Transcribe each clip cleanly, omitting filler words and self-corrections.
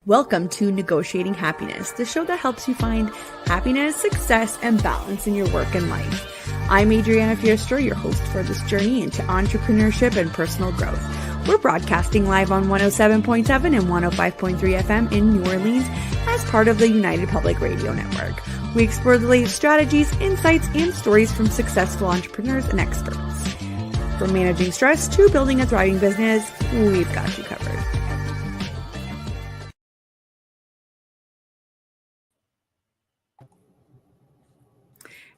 Welcome to Negotiating Happiness, the show that helps you find happiness, success, and balance in your work and life. I'm Adriana, your host for this journey into entrepreneurship and personal growth. We're broadcasting live on 107.7 and 105.3 FM in New Orleans as part of the United Public Radio Network. We explore the latest strategies, insights, and stories from successful entrepreneurs and experts. From managing stress to building a thriving business, we've got you covered.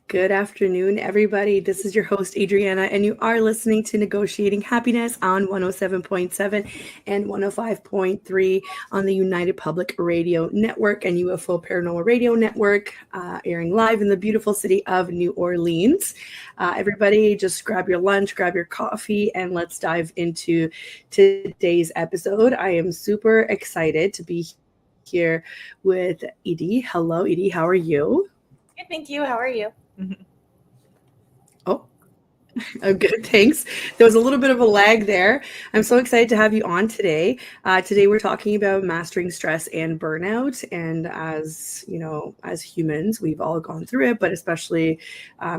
Good afternoon, everybody. This is your host, Adriana, and you are listening to Negotiating Happiness on 107.7 and 105.3 on the United Public Radio Network and UFO Paranormal Radio Network, airing live in the beautiful city of New Orleans. Everybody, just grab your lunch, grab your coffee, and let's dive into today's episode. I am super excited to be here with Edie. Hello, Edie. How are you? Good, thank you. How are you? Oh, I'm good. Thanks. There was a little bit of a lag there. I'm so excited to have you on today. Today we're talking about mastering stress and burnout. And as you know, as humans, we've all gone through it, but especially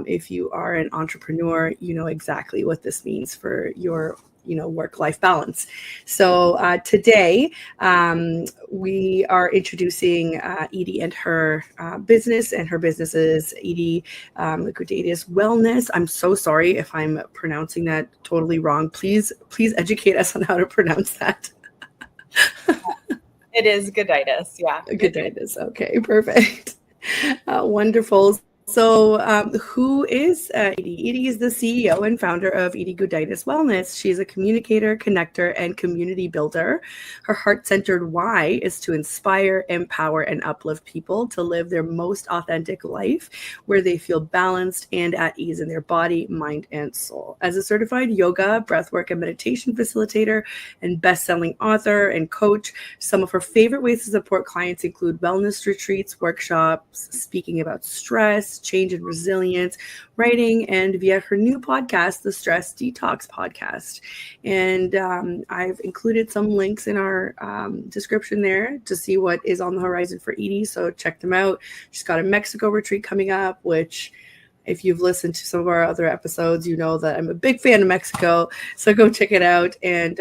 if you are an entrepreneur, you know exactly what this means for your work-life balance. So today we are introducing Edie and her business, and her business is Edie Gudaitis Wellness. I'm so sorry if I'm pronouncing that totally wrong. Please educate us on how to pronounce that. It is Gudaitis, yeah. Gudaitis. Okay, perfect. Wonderful. So who is Edie? Edie is the CEO and founder of Edie Gudaitis Wellness. She's a communicator, connector, and community builder. Her heart-centered why is to inspire, empower, and uplift people to live their most authentic life where they feel balanced and at ease in their body, mind, and soul. As a certified yoga, breathwork, and meditation facilitator and best-selling author and coach, some of her favorite ways to support clients include wellness retreats, workshops, speaking about stress, change and resilience, writing, and via her new podcast, the Stress DETOX Podcast. And I've included some links in our description there to see what is on the horizon for Edie. So check them out. She's got a Mexico retreat coming up, which if you've listened to some of our other episodes, you know that I'm a big fan of Mexico. So go check it out. And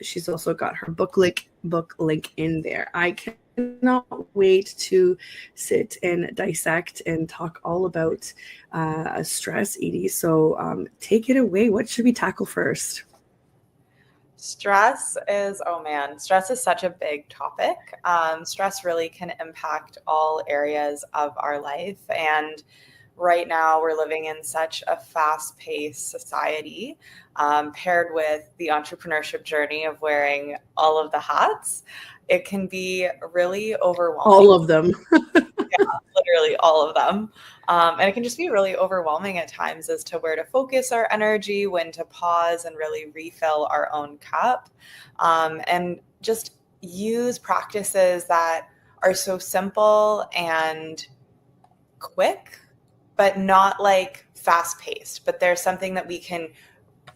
she's also got her book link in there. I cannot wait to sit and dissect and talk all about stress, Edie. So take it away. What should we tackle first? Stress is such a big topic. Stress really can impact all areas of our life. And right now we're living in such a fast-paced society, paired with the entrepreneurship journey of wearing all of the hats. It can be really overwhelming. All of them. Yeah, literally all of them. And it can just be really overwhelming at times as to where to focus our energy, when to pause and really refill our own cup, and just use practices that are so simple and quick, but not like fast paced, but there's something that we can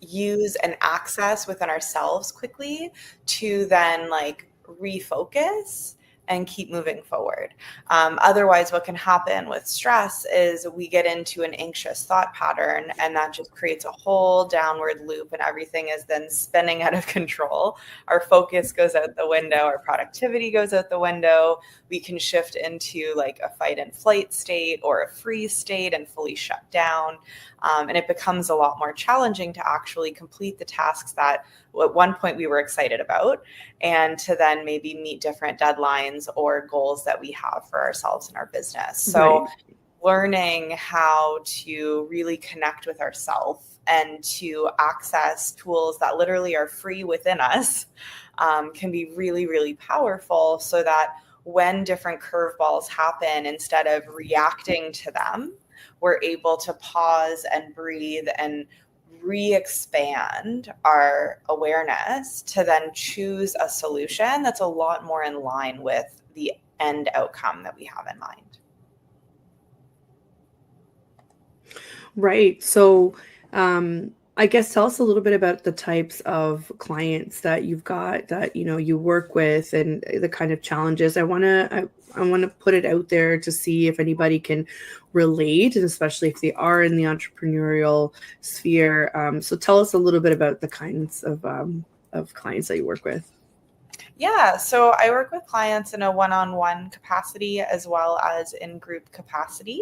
use and access within ourselves quickly to then like refocus and keep moving forward. Otherwise, what can happen with stress is we get into an anxious thought pattern, and that just creates a whole downward loop, and everything is then spinning out of control. Our focus goes out the window, our productivity goes out the window. We can shift into like a fight and flight state or a freeze state and fully shut down. And it becomes a lot more challenging to actually complete the tasks that at one point we were excited about, and to then maybe meet different deadlines or goals that we have for ourselves in our business. So right. Learning how to really connect with ourselves and to access tools that literally are free within us can be really, really powerful, so that when different curveballs happen, instead of reacting to them, we're able to pause and breathe and re-expand our awareness to then choose a solution that's a lot more in line with the end outcome that we have in mind. Right. So I guess tell us a little bit about the types of clients that you've got that, you work with and the kind of challenges. I want to put it out there to see if anybody can relate, and especially if they are in the entrepreneurial sphere. So tell us a little bit about the kinds of clients that you work with. Yeah, so I work with clients in a one-on-one capacity as well as in group capacity.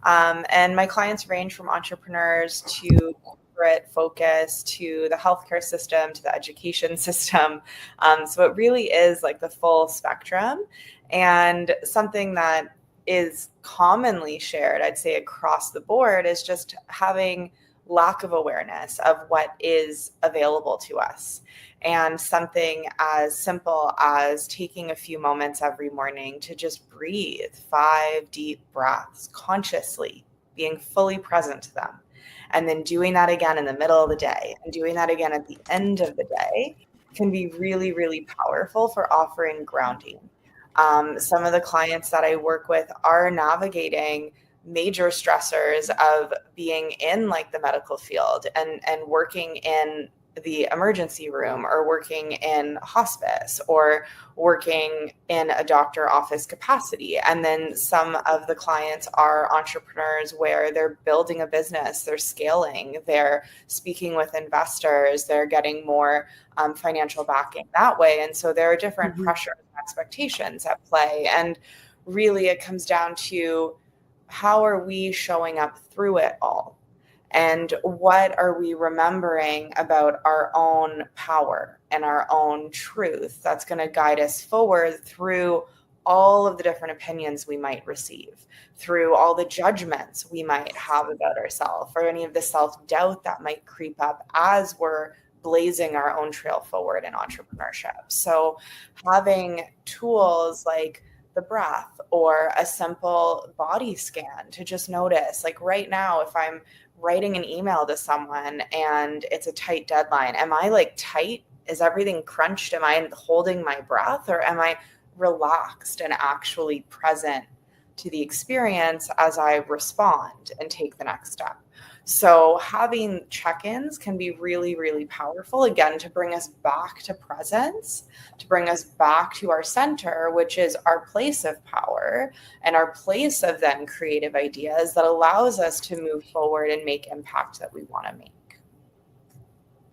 And my clients range from entrepreneurs to corporate focus to the healthcare system to the education system. So it really is like the full spectrum. And something that is commonly shared, I'd say across the board, is just having lack of awareness of what is available to us. And something as simple as taking a few moments every morning to just breathe 5 deep breaths consciously, being fully present to them. And then doing that again in the middle of the day and doing that again at the end of the day can be really, really powerful for offering grounding. Some of the clients that I work with are navigating major stressors of being in like the medical field and working in the emergency room or working in hospice or working in a doctor office capacity. And then some of the clients are entrepreneurs where they're building a business, they're scaling, they're speaking with investors, they're getting more financial backing that way. And so there are different pressures and expectations at play. And really it comes down to, how are we showing up through it all? And what are we remembering about our own power and our own truth that's going to guide us forward through all of the different opinions we might receive, through all the judgments we might have about ourselves, or any of the self-doubt that might creep up as we're blazing our own trail forward in entrepreneurship. So having tools like the breath or a simple body scan to just notice, like right now, if I'm writing an email to someone and it's a tight deadline, am I like tight? Is everything crunched? Am I holding my breath, or am I relaxed and actually present to the experience as I respond and take the next step? So having check-ins can be really, really powerful, again, to bring us back to presence, to bring us back to our center, which is our place of power and our place of then creative ideas that allows us to move forward and make impact that we want to make.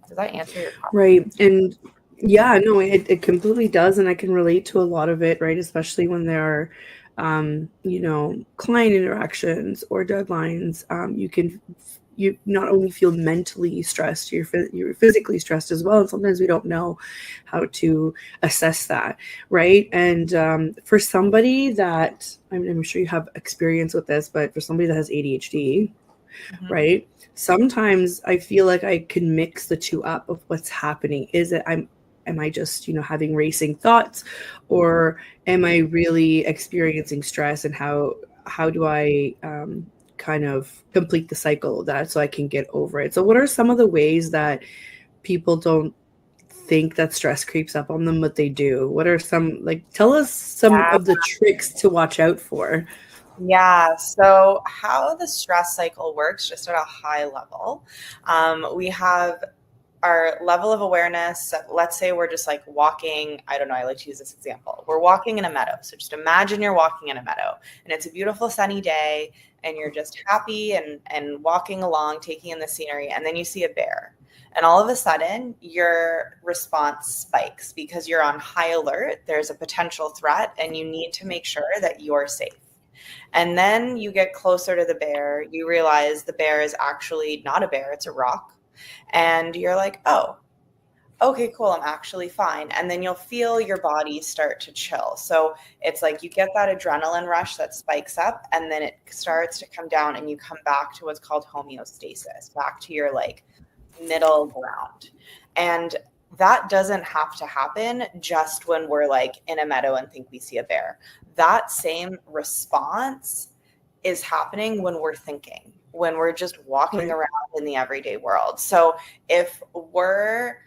Does that answer your question? Right. And yeah, no, it completely does. And I can relate to a lot of it, right? Especially when there are, client interactions or deadlines. You not only feel mentally stressed, you're physically stressed as well. And sometimes we don't know how to assess that, right? And for somebody that, I'm sure you have experience with this, but for somebody that has ADHD, right? Sometimes I feel like I can mix the two up of what's happening. Am I just, having racing thoughts, or am I really experiencing stress, and how do I kind of complete the cycle of that so I can get over it? So what are some of the ways that people don't think that stress creeps up on them, but they do? What are some, tell us some of the tricks to watch out for? Yeah, so how the stress cycle works, just at a high level, we have our level of awareness. Let's say we're just like walking, I don't know, I like to use this example. We're walking in a meadow. So just imagine you're walking in a meadow and it's a beautiful sunny day and you're just happy and walking along, taking in the scenery, and then you see a bear. And all of a sudden your response spikes because you're on high alert. There's a potential threat and you need to make sure that you're safe. And then you get closer to the bear, you realize the bear is actually not a bear, it's a rock. And you're like, oh, okay, cool, I'm actually fine. And then you'll feel your body start to chill. So it's like you get that adrenaline rush that spikes up and then it starts to come down and you come back to what's called homeostasis, back to your like middle ground. And that doesn't have to happen just when we're like in a meadow and think we see a bear. That same response is happening when we're thinking, when we're just walking around in the everyday world. So if we're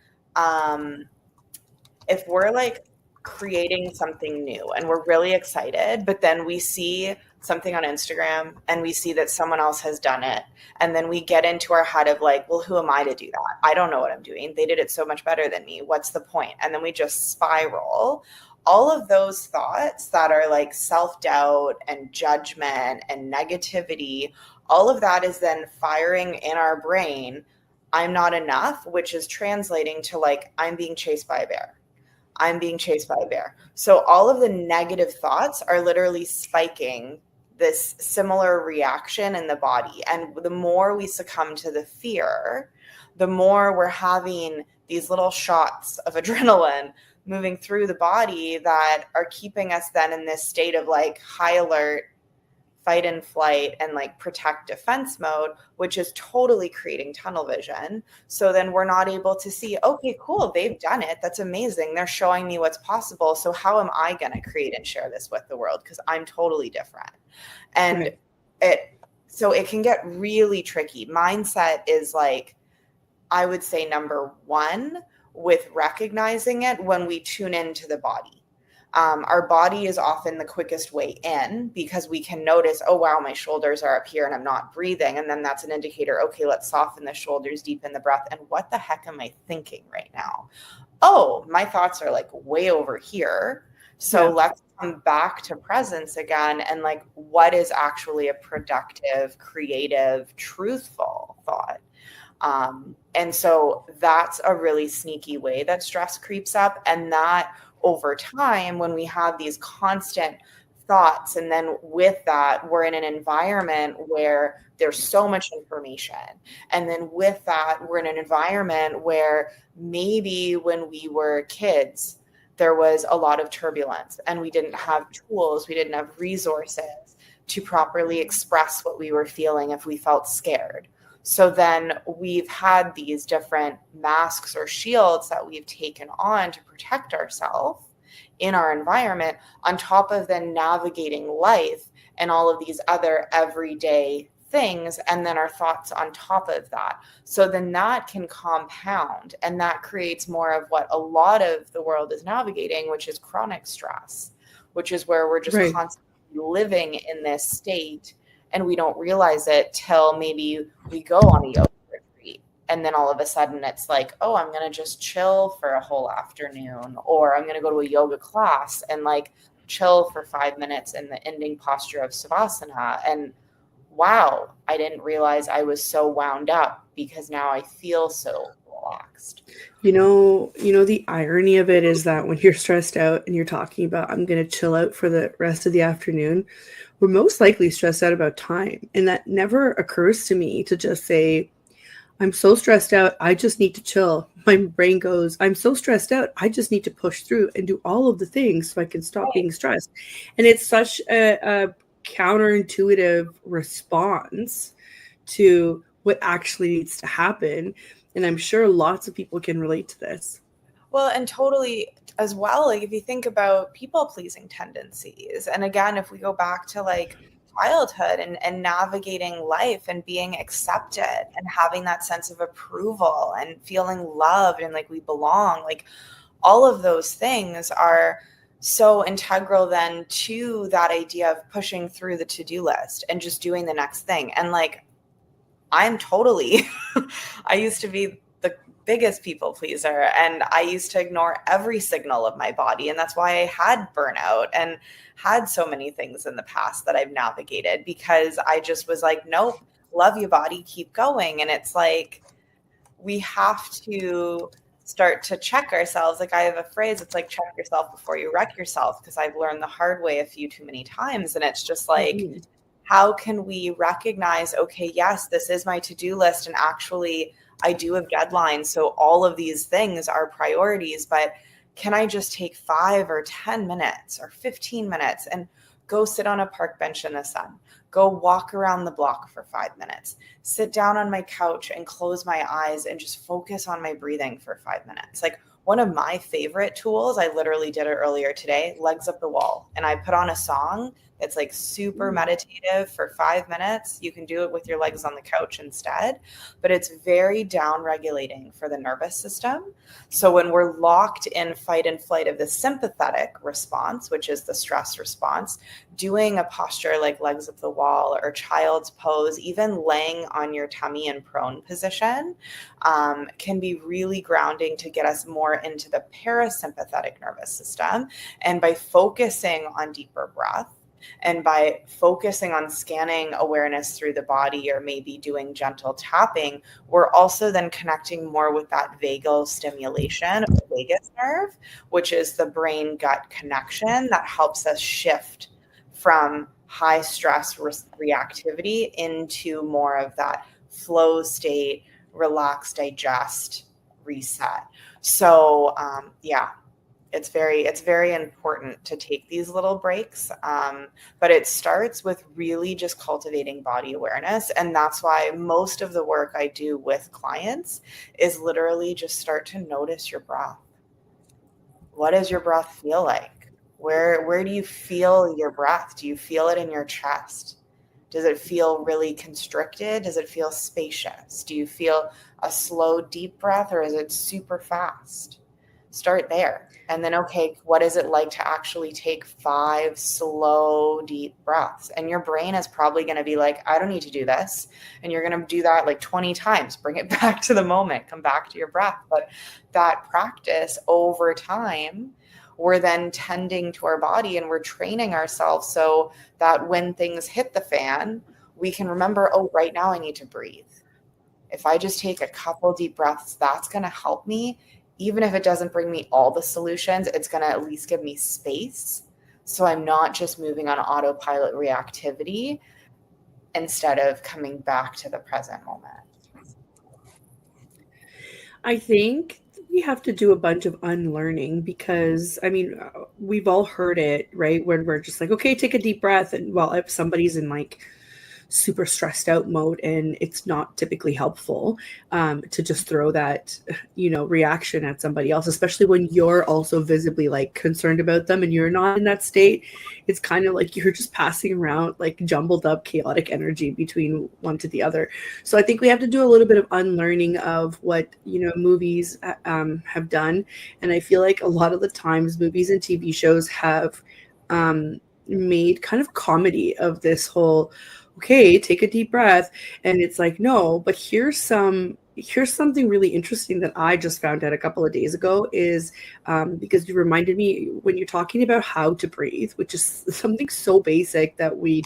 like creating something new and we're really excited, but then we see something on Instagram and we see that someone else has done it. And then we get into our head of like, well, who am I to do that? I don't know what I'm doing. They did it so much better than me. What's the point? And then we just spiral. All of those thoughts that are like self-doubt and judgment and negativity, all of that is then firing in our brain, I'm not enough, which is translating to like, I'm being chased by a bear. I'm being chased by a bear. So all of the negative thoughts are literally spiking this similar reaction in the body. And the more we succumb to the fear, the more we're having these little shots of adrenaline moving through the body that are keeping us then in this state of like high alert, fight and flight, and like protect defense mode, which is totally creating tunnel vision. So then we're not able to see, okay, cool, they've done it. That's amazing. They're showing me what's possible. So how am I going to create and share this with the world? Because I'm totally different. And so it can get really tricky. Mindset is like, I would say number one, with recognizing it when we tune into the body. Our body is often the quickest way in because we can notice, oh, wow, my shoulders are up here and I'm not breathing. And then that's an indicator, okay, let's soften the shoulders, deepen the breath. And what the heck am I thinking right now? Oh, my thoughts are like way over here. So let's come back to presence again. And like, what is actually a productive, creative, truthful thought? And so that's a really sneaky way that stress creeps up. And that over time, when we have these constant thoughts, and then with that, we're in an environment where there's so much information. And then with that, we're in an environment where maybe when we were kids, there was a lot of turbulence and we didn't have tools, we didn't have resources to properly express what we were feeling if we felt scared. So then we've had these different masks or shields that we've taken on to protect ourselves in our environment, on top of then navigating life and all of these other everyday things, and then our thoughts on top of that. So then that can compound, and that creates more of what a lot of the world is navigating, which is chronic stress, which is where we're just constantly living in this state. And we don't realize it till maybe we go on a yoga retreat. And then all of a sudden it's like, oh, I'm going to just chill for a whole afternoon, or I'm going to go to a yoga class and like chill for 5 minutes in the ending posture of Savasana. And wow, I didn't realize I was so wound up because now I feel so relaxed. You know, the irony of it is that when you're stressed out and you're talking about, I'm going to chill out for the rest of the afternoon, we're most likely stressed out about time. And that never occurs to me to just say, I'm so stressed out, I just need to chill. My brain goes, I'm so stressed out, I just need to push through and do all of the things so I can stop being stressed. And it's such a counterintuitive response to what actually needs to happen. And I'm sure lots of people can relate to this. Well, and totally as well, like if you think about people-pleasing tendencies, and again, if we go back to like childhood and navigating life and being accepted and having that sense of approval and feeling loved and like we belong, like all of those things are so integral then to that idea of pushing through the to-do list and just doing the next thing. And like, I'm totally, I used to be the biggest people pleaser, and I used to ignore every signal of my body. And that's why I had burnout and had so many things in the past that I've navigated, because I just was like, nope, love your body, keep going. And it's like, we have to start to check ourselves. Like I have a phrase, it's like, check yourself before you wreck yourself, because I've learned the hard way a few too many times. And it's just like, how can we recognize, okay, yes, this is my to-do list, and actually I do have deadlines. So all of these things are priorities, but can I just take 5 or 10 minutes or 15 minutes and go sit on a park bench in the sun, go walk around the block for 5 minutes, sit down on my couch and close my eyes and just focus on my breathing for 5 minutes. Like one of my favorite tools, I literally did it earlier today, legs up the wall. And I put on a song It's like super meditative for 5 minutes. You can do it with your legs on the couch instead, but it's very down regulating for the nervous system. So when we're locked in fight and flight of the sympathetic response, which is the stress response, doing a posture like legs up the wall or child's pose, even laying on your tummy in prone position, can be really grounding to get us more into the parasympathetic nervous system. And by focusing on deeper breath, and by focusing on scanning awareness through the body or maybe doing gentle tapping, we're also then connecting more with that vagal stimulation of the vagus nerve, which is the brain gut connection that helps us shift from high stress reactivity into more of that flow state, relax, digest, reset. So it's very important to take these little breaks. But it starts with really just cultivating body awareness. And that's why most of the work I do with clients is literally just start to notice your breath. What does your breath feel like? Where do you feel your breath? Do you feel it in your chest? Does it feel really constricted? Does it feel spacious? Do you feel a slow, deep breath, or is it super fast? Start there. And then, okay, what is it like to actually take 5 slow, deep breaths? And your brain is probably going to be like, I don't need to do this. And you're going to do that like 20 times. Bring it back to the moment. Come back to your breath. But that practice over time, we're then tending to our body and we're training ourselves so that when things hit the fan, we can remember, oh, right now I need to breathe. If I just take a couple deep breaths, that's going to help me. Even if it doesn't bring me all the solutions, it's going to at least give me space. So I'm not just moving on autopilot reactivity instead of coming back to the present moment. I think we have to do a bunch of unlearning because, I mean, we've all heard it, right? When we're just like, okay, take a deep breath. And well, if somebody's in like super stressed out mode and it's not typically helpful to just throw that, reaction at somebody else, especially when you're also visibly like concerned about them and you're not in that state. It's kind of like you're just passing around like jumbled up chaotic energy between one to the other. So I think we have to do a little bit of unlearning of what, movies have done. And I feel like a lot of the times movies and TV shows have made kind of comedy of this whole, okay, take a deep breath. And it's like, no, but here's something really interesting that I just found out a couple of days ago is because you reminded me when you're talking about how to breathe, which is something so basic that we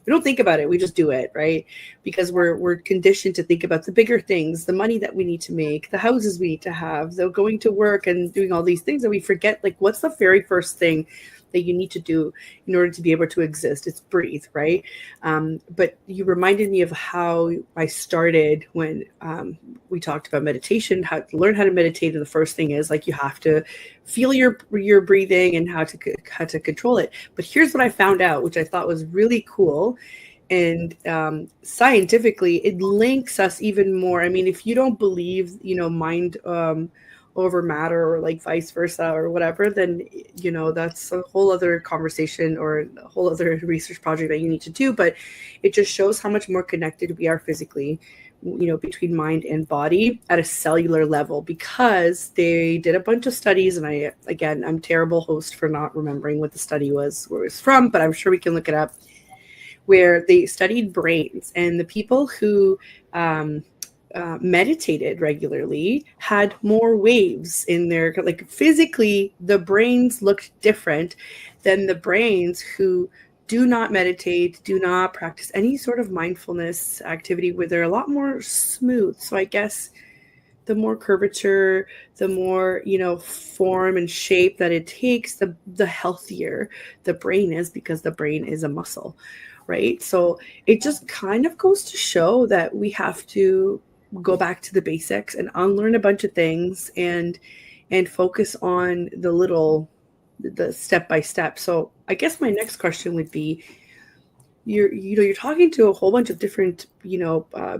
don't think about it. We just do it, right? Because we're conditioned to think about the bigger things, the money that we need to make, the houses we need to have, the going to work and doing all these things. And we forget, like, what's the very first thing that you need to do in order to be able to exist? It's breathe, right? But you reminded me of how I started when we talked about meditation, how to learn how to meditate. And the first thing is like, you have to feel your breathing and how to control it. But here's what I found out, which I thought was really cool. And scientifically, it links us even more. I mean, if you don't believe, mind over matter or like vice versa or whatever, then that's a whole other conversation or a whole other research project that you need to do. But it just shows how much more connected we are physically, between mind and body at a cellular level, because they did a bunch of studies. And I'm terrible host for not remembering what the study was, where it was from, but I'm sure we can look it up, where they studied brains, and the people who meditated regularly had more waves in their, like, physically the brains looked different than the brains who do not meditate, do not practice any sort of mindfulness activity, where they're a lot more smooth. So I guess the more curvature, the more, form and shape that it takes, the healthier the brain is, because the brain is a muscle, right? So it just kind of goes to show that we have to go back to the basics and unlearn a bunch of things and focus on the step by step. So I guess my next question would be, you're talking to a whole bunch of different,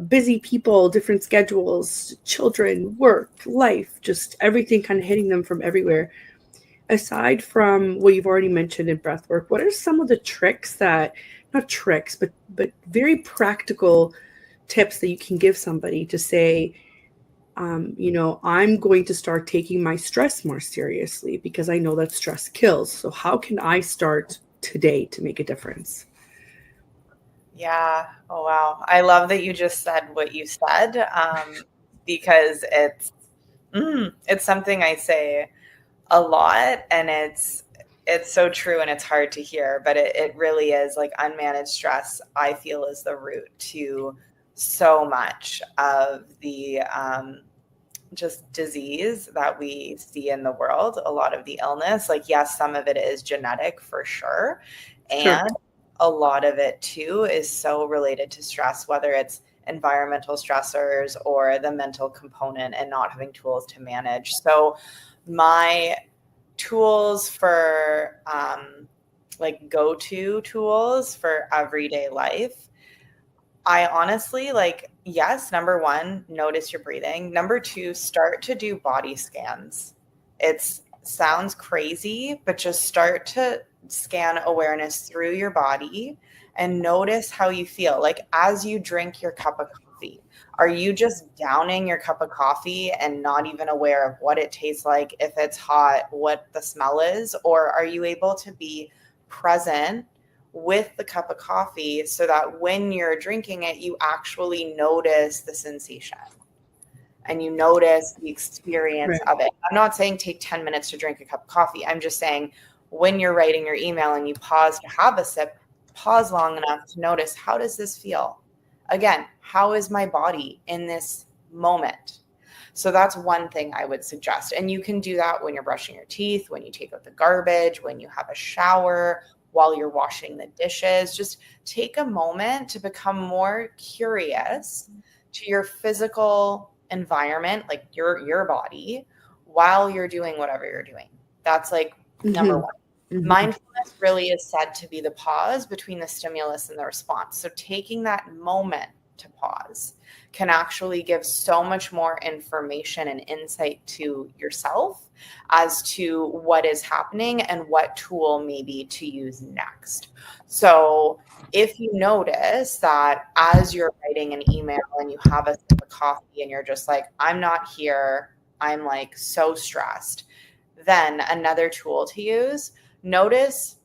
busy people, different schedules, children, work, life, just everything kind of hitting them from everywhere. aside from what you've already mentioned in breathwork, what are some of the tricks that, not tricks, but very practical tips that you can give somebody to say, I'm going to start taking my stress more seriously because I know that stress kills. So how can I start today to make a difference? Yeah. Oh, wow. I love that you just said what you said, because it's something I say a lot, and it's so true, and it's hard to hear, but it really is. Like, unmanaged stress, I feel, is the root to so much of the just disease that we see in the world. A lot of the illness, like, yes, some of it is genetic for sure, Sure. and a lot of it too is so related to stress, whether it's environmental stressors or the mental component and not having tools to manage. So my tools for like go-to tools for everyday life, I honestly, like, yes, number one, notice your breathing. Number two, start to do body scans. It sounds crazy, but just start to scan awareness through your body and notice how you feel. Like, as you drink your cup of coffee, are you just downing your cup of coffee and not even aware of what it tastes like, if it's hot, what the smell is? Or are you able to be present with the cup of coffee so that when you're drinking it, you actually notice the sensation and you notice the experience Right. of it? I'm not saying take 10 minutes to drink a cup of coffee. I'm just saying, when you're writing your email and you pause to have a sip, pause long enough to notice, how does this feel? Again, how is my body in this moment? So that's one thing I would suggest. And you can do that when you're brushing your teeth, when you take out the garbage, when you have a shower, while you're washing the dishes. Just take a moment to become more curious to your physical environment, like your body, while you're doing whatever you're doing. That's like number one. Mm-hmm. Mindfulness really is said to be the pause between the stimulus and the response. So taking that moment to pause can actually give so much more information and insight to yourself as to what is happening and what tool maybe to use next. So if you notice that as you're writing an email and you have a sip of coffee and you're just like, I'm not here, I'm like so stressed, then another tool to use, notice,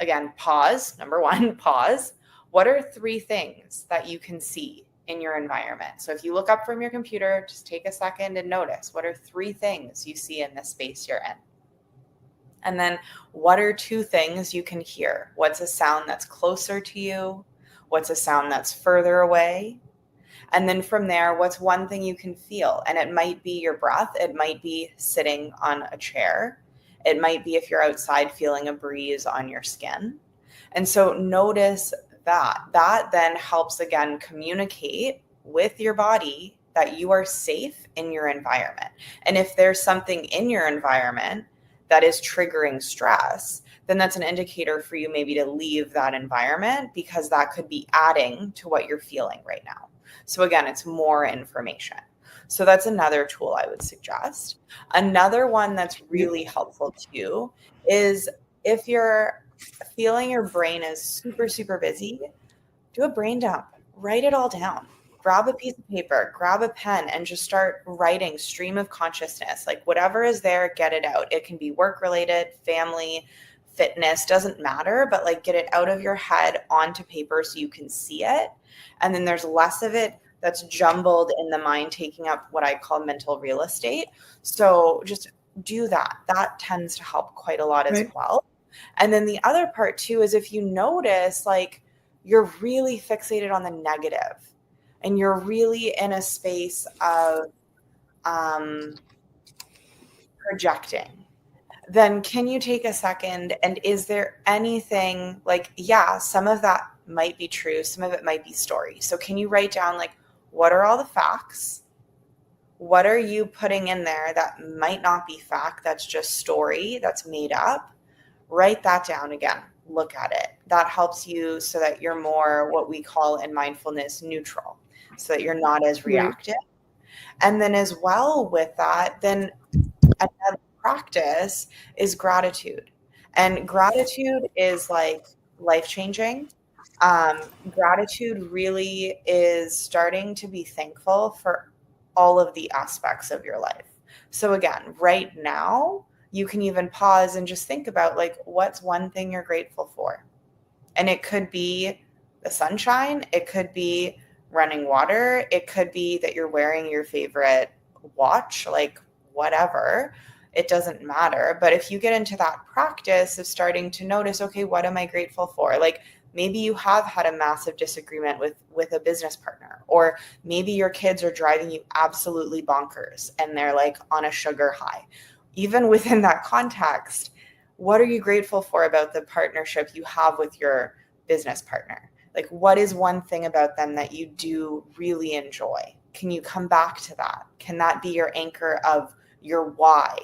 again, pause. Number one, pause. What are 3 things that you can see in your environment? So if you look up from your computer, just take a second and notice, what are 3 things you see in the space you're in? And then what are 2 things you can hear? What's a sound that's closer to you? What's a sound that's further away? And then from there, what's one thing you can feel? And it might be your breath. It might be sitting on a chair. It might be, if you're outside, feeling a breeze on your skin. And so notice that. That then helps, again, communicate with your body that you are safe in your environment. And if there's something in your environment that is triggering stress, then that's an indicator for you maybe to leave that environment, because that could be adding to what you're feeling right now. So again, it's more information. So that's another tool I would suggest. Another one that's really helpful too is, if you're feeling your brain is super, super busy, do a brain dump. Write it all down. Grab a piece of paper, grab a pen, and just start writing stream of consciousness. Like, whatever is there, get it out. It can be work related, family, fitness, doesn't matter, but like, get it out of your head onto paper so you can see it. And then there's less of it that's jumbled in the mind, taking up what I call mental real estate. So just do that. That tends to help quite a lot as well. And then the other part too is, if you notice like you're really fixated on the negative and you're really in a space of projecting, then can you take a second, and is there anything, like, yeah, some of that might be true, some of it might be story. So can you write down, like, what are all the facts? What are you putting in there that might not be fact, that's just story, that's made up? Write that down again. Look at it. That helps you so that you're more, what we call in mindfulness, neutral, so that you're not as reactive. And then as well with that, then another practice is gratitude. And gratitude is like life-changing. Gratitude really is starting to be thankful for all of the aspects of your life. So again, right now, you can even pause and just think about like, what's one thing you're grateful for? And it could be the sunshine. It could be running water. It could be that you're wearing your favorite watch, like whatever. It doesn't matter. But if you get into that practice of starting to notice, okay, what am I grateful for? Like maybe you have had a massive disagreement with a business partner, or maybe your kids are driving you absolutely bonkers and they're like on a sugar high. Even within that context, what are you grateful for about the partnership you have with your business partner? Like, what is one thing about them that you do really enjoy? Can you come back to that? Can that be your anchor of your why?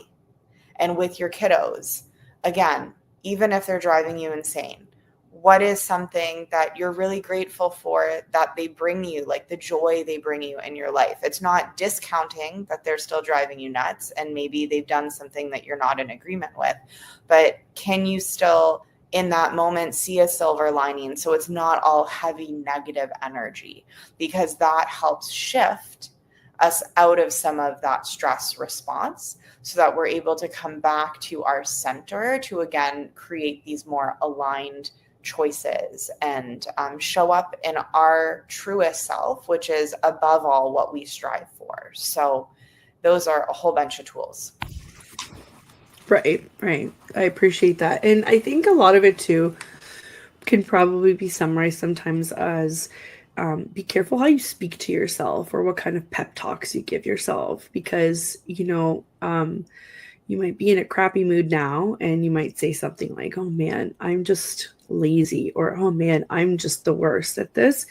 And with your kiddos, again, even if they're driving you insane, what is something that you're really grateful for that they bring you, like the joy they bring you in your life? It's not discounting that they're still driving you nuts and maybe they've done something that you're not in agreement with, but can you still in that moment see a silver lining so it's not all heavy negative energy? Because that helps shift us out of some of that stress response so that we're able to come back to our center to again create these more aligned choices and show up in our truest self, which is above all what we strive for. So those are a whole bunch of tools. Right. I appreciate that. And I think a lot of it too can probably be summarized sometimes as be careful how you speak to yourself or what kind of pep talks you give yourself, because, you might be in a crappy mood now and you might say something like, oh man, I'm just lazy, or oh man, I'm just the worst at this.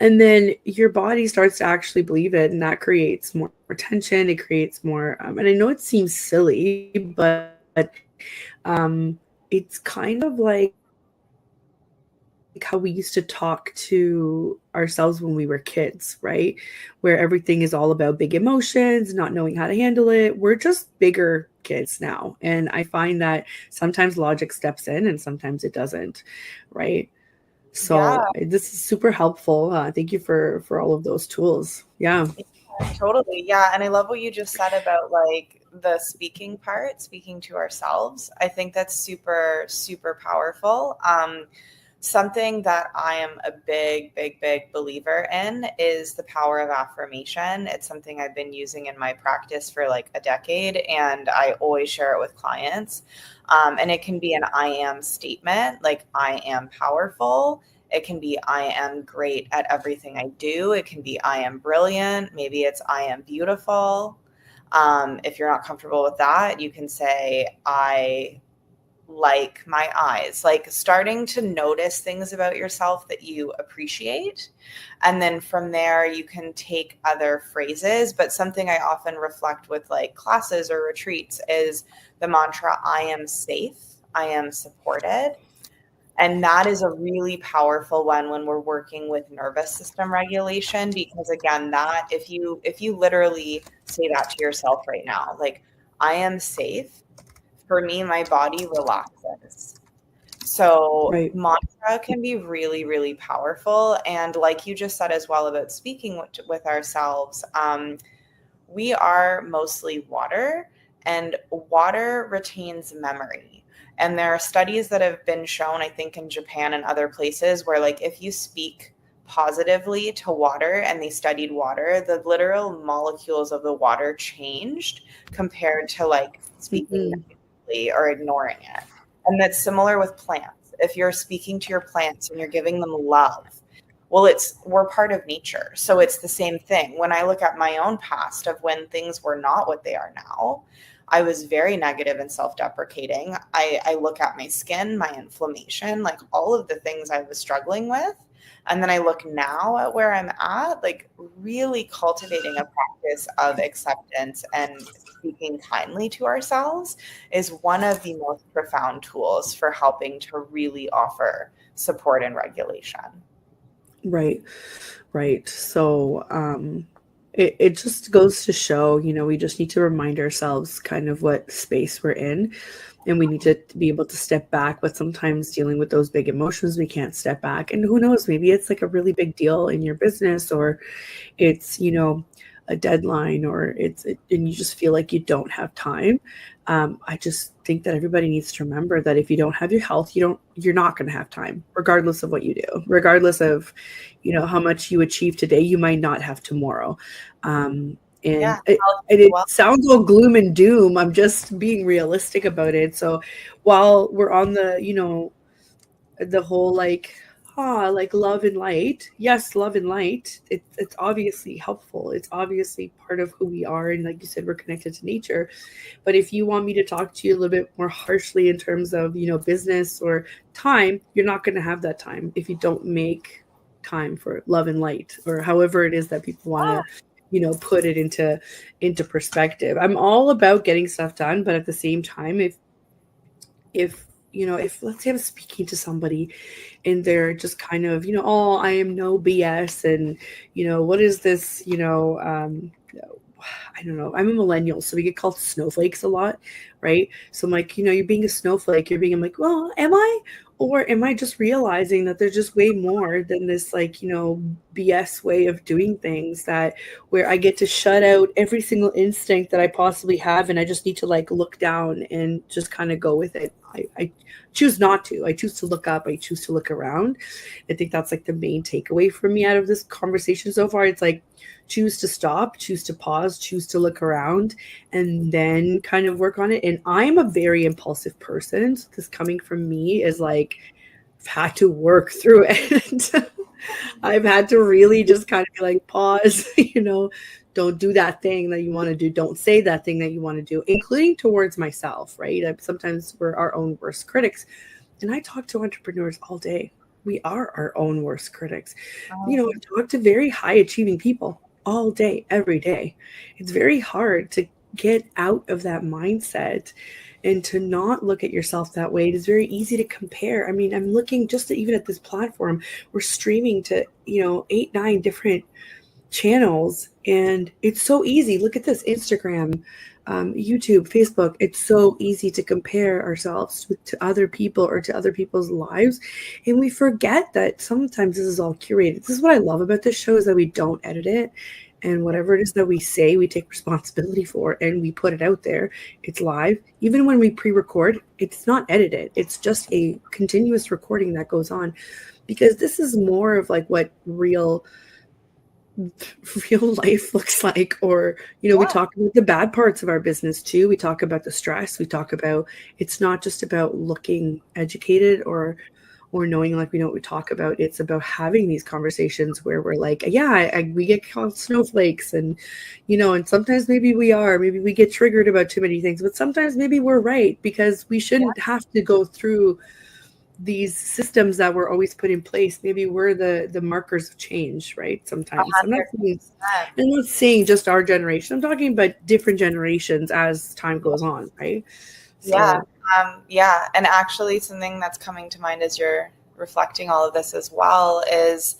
And then your body starts to actually believe it, and that creates more tension. It creates more, and I know it seems silly, but it's kind of like how we used to talk to ourselves when we were kids, right? Where everything is all about big emotions, not knowing how to handle it. We're just bigger kids now. And I find that sometimes logic steps in and sometimes it doesn't, right? So this is super helpful. Thank you for all of those tools. Yeah. Totally. Yeah. And I love what you just said about like the speaking part, speaking to ourselves. I think that's super, super powerful. Something that I am a big believer in is the power of affirmation. It's something I've been using in my practice for like a decade, and I always share it with clients. And it can be an I am statement, like I am powerful. It can be I am great at everything I do. It can be I am brilliant. Maybe it's I am beautiful. If you're not comfortable with that, you can say I like my eyes, like starting to notice things about yourself that you appreciate. And then from there, you can take other phrases. But something I often reflect with like classes or retreats is the mantra, I am safe, I am supported. And that is a really powerful one when we're working with nervous system regulation, because again, that if you literally say that to yourself right now, like I am safe, for me, my body relaxes. So Right. mantra can be really, really powerful. And like you just said as well about speaking with ourselves, we are mostly water, and water retains memory. And there are studies that have been shown, I think in Japan and other places, where like if you speak positively to water and they studied water, the literal molecules of the water changed compared to like speaking or ignoring it. And that's similar with plants. If you're speaking to your plants and you're giving them love, well, we're part of nature. So it's the same thing. When I look at my own past of when things were not what they are now, I was very negative and self-deprecating. I look at my skin, my inflammation, like all of the things I was struggling with. And then I look now at where I'm at, like really cultivating a practice of acceptance and speaking kindly to ourselves is one of the most profound tools for helping to really offer support and regulation. Right. So it just goes to show, we just need to remind ourselves kind of what space we're in, and we need to be able to step back. But sometimes dealing with those big emotions, we can't step back. And who knows, maybe it's like a really big deal in your business, or it's, a deadline, or and you just feel like you don't have time. I just think that everybody needs to remember that if you don't have your health, you're not going to have time, regardless of what you do, regardless of, how much you achieve today, you might not have tomorrow. And it sounds all gloom and doom. I'm just being realistic about it. So while we're on the whole like love and light, yes, love and light, it's obviously helpful. It's obviously part of who we are. And like you said, we're connected to nature. But if you want me to talk to you a little bit more harshly in terms of, business or time, you're not going to have that time if you don't make time for love and light, or however it is that people want to, put it into perspective. I'm all about getting stuff done, but at the same time, if let's say I'm speaking to somebody and they're just kind of, oh, I am no BS. And, what is this, I don't know. I'm a millennial, so we get called snowflakes a lot, right? So I'm like, you're being a snowflake. I'm like, well, am I? Or am I just realizing that there's just way more than this, BS way of doing things, that where I get to shut out every single instinct that I possibly have, and I just need to look down and just kind of go with it. I choose not to. I choose to look up. I choose to look around. I think that's the main takeaway for me out of this conversation so far. It's choose to stop, choose to pause, choose to look around, and then kind of work on it. And I'm a very impulsive person. So this coming from me is I've had to work through it. I've had to really just kind of pause, don't do that thing that you want to do. Don't say that thing that you want to do, including towards myself, right? Sometimes we're our own worst critics. And I talk to entrepreneurs all day. We are our own worst critics. I talk to very high achieving people all day, every day. It's very hard to get out of that mindset and to not look at yourself that way. It is very easy to compare. I mean, I'm looking just even at this platform. We're streaming to, 8, 9 different channels, and it's so easy. Look at this: Instagram, YouTube, Facebook. It's so easy to compare ourselves to other people or to other people's lives, and we forget that sometimes this is all curated. This is what I love about this show, is that we don't edit it, and whatever it is that we say, we take responsibility for, and we put it out there. It's live. Even when we pre-record, it's not edited. It's just a continuous recording that goes on, because this is more of what real life looks like. Or we talk about the bad parts of our business too. We talk about the stress. We talk about, it's not just about looking educated or knowing we know what we talk about. It's about having these conversations where we're we get called snowflakes, and and sometimes maybe we get triggered about too many things, but sometimes maybe we're right, because we shouldn't have to go through these systems that were always put in place. Maybe we're the markers of change, right? Sometimes. I'm not saying just our generation. I'm talking about different generations as time goes on, right? So, and actually something that's coming to mind as you're reflecting all of this as well is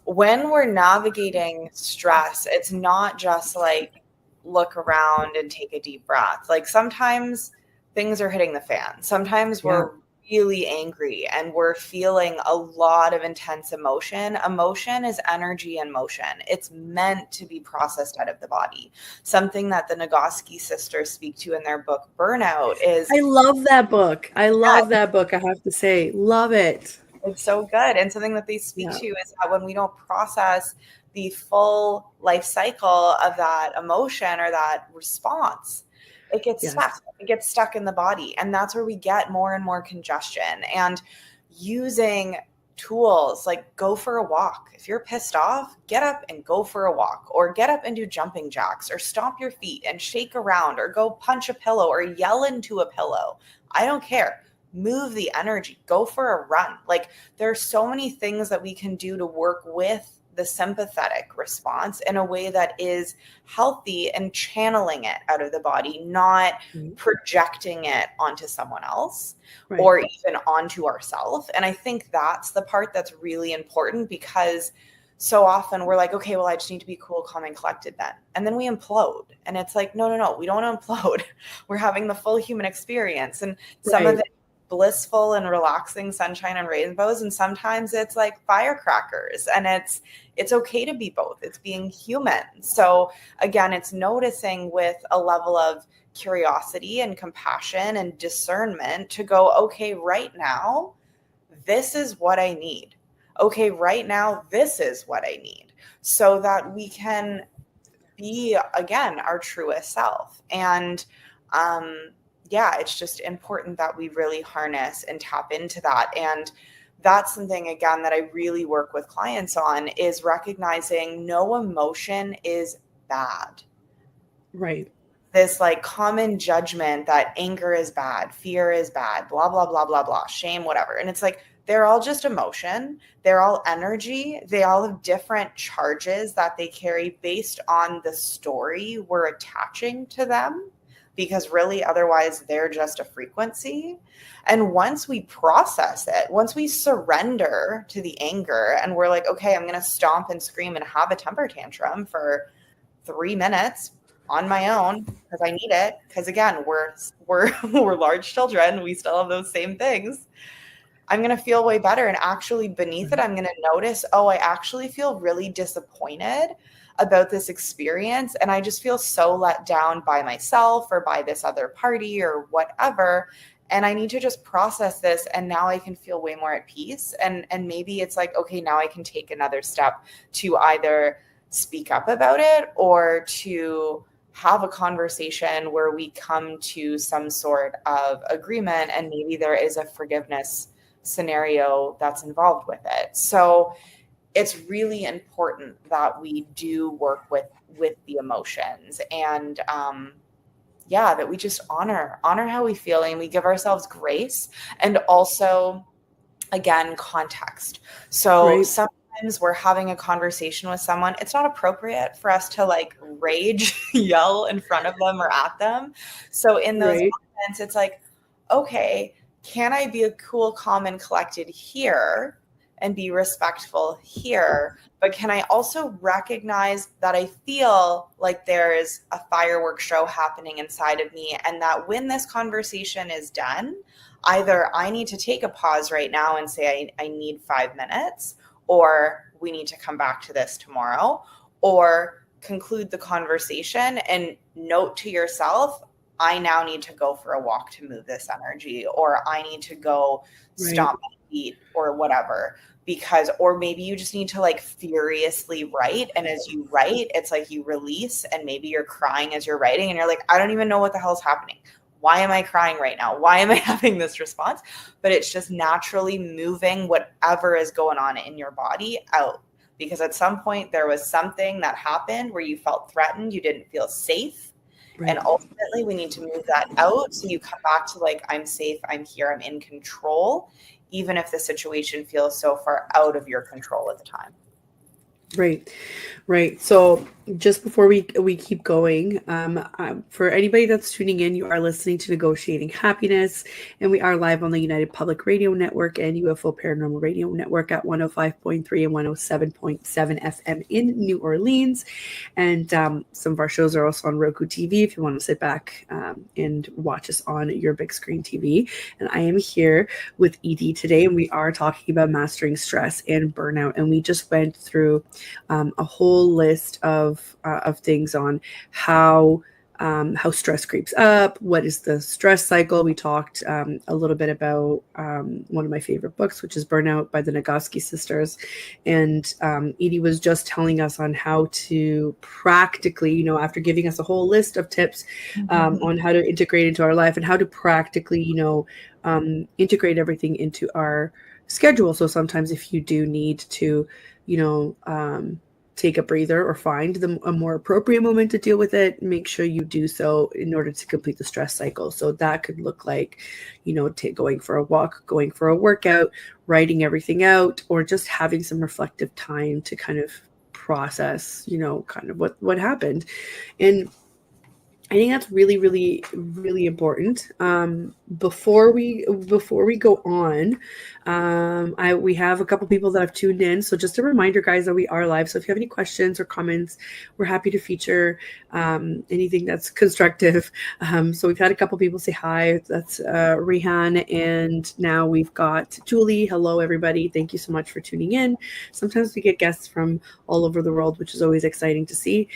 when we're navigating stress, it's not just look around and take a deep breath. Sometimes things are hitting the fan. Sometimes we're really angry and we're feeling a lot of intense emotion. Emotion is energy in motion. It's meant to be processed out of the body. Something that the Nagoski sisters speak to in their book, Burnout, is... I love that book. I have to say. Love it. It's so good. And something that they speak to is that when we don't process the full life cycle of that emotion or that response, it gets stuck. It gets stuck in the body. And that's where we get more and more congestion. And using tools go for a walk. If you're pissed off, get up and go for a walk, or get up and do jumping jacks, or stomp your feet and shake around, or go punch a pillow or yell into a pillow. I don't care. Move the energy. Go for a run. There are so many things that we can do to work with the sympathetic response in a way that is healthy and channeling it out of the body, not projecting it onto someone else or even onto ourselves. And I think that's the part that's really important, because so often we're like, okay, well, I just need to be cool, calm, and collected then. And then we implode. And it's like, no, we don't implode. We're having the full human experience. And some of it blissful and relaxing sunshine and rainbows. And sometimes it's like firecrackers. And it's okay to be both. It's being human. So again, it's noticing with a level of curiosity and compassion and discernment to go, okay, right now, this is what I need. Okay, right now, this is what I need, so that we can be, again, our truest self. And it's just important that we really harness and tap into that. And that's something, again, that I really work with clients on, is recognizing no emotion is bad. Right. This like common judgment that anger is bad, fear is bad, blah, blah, blah, blah, blah, shame, whatever. And it's like, they're all just emotion. They're all energy. They all have different charges that they carry based on the story we're attaching to them, because really otherwise they're just a frequency. And once we process it, once we surrender to the anger and we're like, okay, I'm going to stomp and scream and have a temper tantrum for 3 minutes on my own because I need it. Because again, we're large children. We still have those same things. I'm going to feel way better. And actually beneath it, I'm going to notice, I actually feel really disappointed about this experience. And I just feel so let down by myself or by this other party or whatever. And I need to just process this. And now I can feel way more at peace. And maybe it's like, okay, now I can take another step to either speak up about it or to have a conversation where we come to some sort of agreement, and maybe there is a forgiveness scenario that's involved with it. So it's really important that we do work with the emotions, and that we just honor how we feel, and we give ourselves grace, and also, again, context. So sometimes we're having a conversation with someone, it's not appropriate for us to like rage, yell in front of them or at them. So in those moments, it's like, okay, can I be a cool, calm, and collected here and be respectful here? But can I also recognize that I feel like there is a fireworks show happening inside of me, and that when this conversation is done, either I need to take a pause right now and say I need 5 minutes, or we need to come back to this tomorrow, or conclude the conversation and note to yourself, I now need to go for a walk to move this energy, or I need to go stomp my feet or whatever, or maybe you just need to like furiously write. And as you write, it's like you release, and maybe you're crying as you're writing and you're like, I don't even know what the hell is happening. Why am I crying right now? Why am I having this response? But it's just naturally moving whatever is going on in your body out. Because at some point there was something that happened where you felt threatened, you didn't feel safe. And ultimately we need to move that out. So you come back to like, I'm safe, I'm here, I'm in control, even if the situation feels so far out of your control at the time. Right. So just before we keep going, for anybody that's tuning in, you are listening to Negotiating Happiness, and we are live on the United Public Radio Network and UFO Paranormal Radio Network at 105.3 and 107.7 FM in New Orleans. And some of our shows are also on Roku TV if you want to sit back and watch us on your big screen TV. And I am here with Edie today, and we are talking about mastering stress and burnout. And we just went through a whole list of things on how stress creeps up, what is the stress cycle. We talked a little bit about one of my favorite books, which is Burnout by the Nagoski sisters. And Edie was just telling us on how to practically, after giving us a whole list of tips on how to integrate into our life and how to practically, integrate everything into our schedule. So sometimes if you do need to, take a breather or find a more appropriate moment to deal with it, make sure you do so in order to complete the stress cycle. So that could look like, going for a walk, going for a workout, writing everything out, or just having some reflective time to kind of process, kind of what happened. And I think that's really, really, really important. Before we go on, we have a couple people that have tuned in. So just a reminder, guys, that we are live. So if you have any questions or comments, we're happy to feature anything that's constructive. So we've had a couple people say hi. That's Rehan, and now we've got Julie. Hello, everybody. Thank you so much for tuning in. Sometimes we get guests from all over the world, which is always exciting to see.